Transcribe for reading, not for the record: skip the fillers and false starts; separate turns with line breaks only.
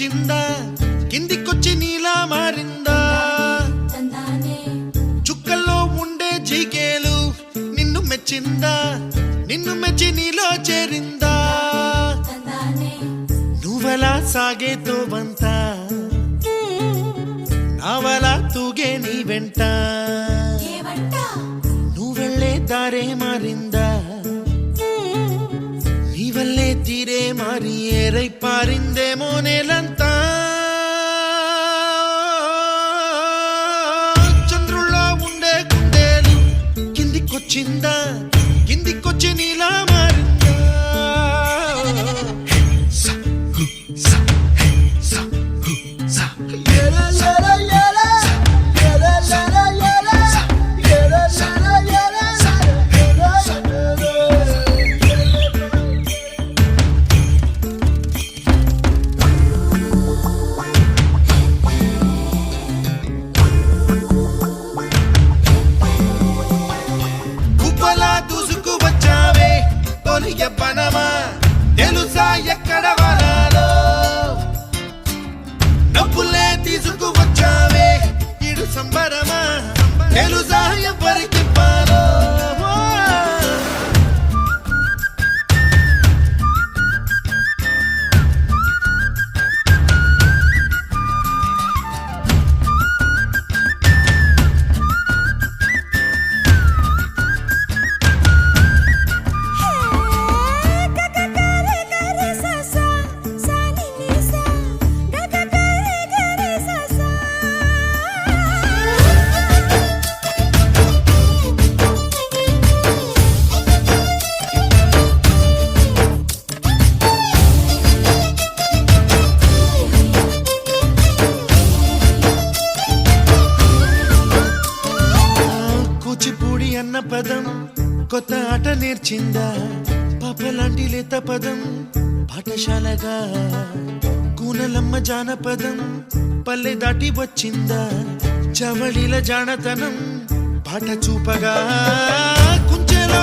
కిందికొచ్చిందా కిందికొచ్చి నీలా మారిందా చుక్కల్లో ఉండే జీకేలు నిన్ను మెచ్చిందా నిన్ను మెచ్చి నీలో చేరిందా నువ్వలా సాగేతో వంత నావలా తూగే నీ వెంట నువ్వెళ్ళే దారే మారిందా నీవల్లే తీరే మారి ఏరై పారిందేమో నేలంతా చంద్రుల్లో ఉండే కుందేలు కిందికొచ్చిందా కిందికొచ్చి నీలా మారిందా పనమా తెలుసా ఎక్కడ వరాలో డబ్బులే తీసుకువచ్చావే ఇడు సంబరమా తెలుసా ఎవరికి పాలో కూచిపూడి అన్న పదం కొత్త ఆట నేర్చిందా పాపలాంటి లేత పదం పాఠశాలగా కూనలమ్మ జానపదం పల్లె దాటి వచ్చిందా చవళిల జానతనం పాట చూపగా కుంచెలో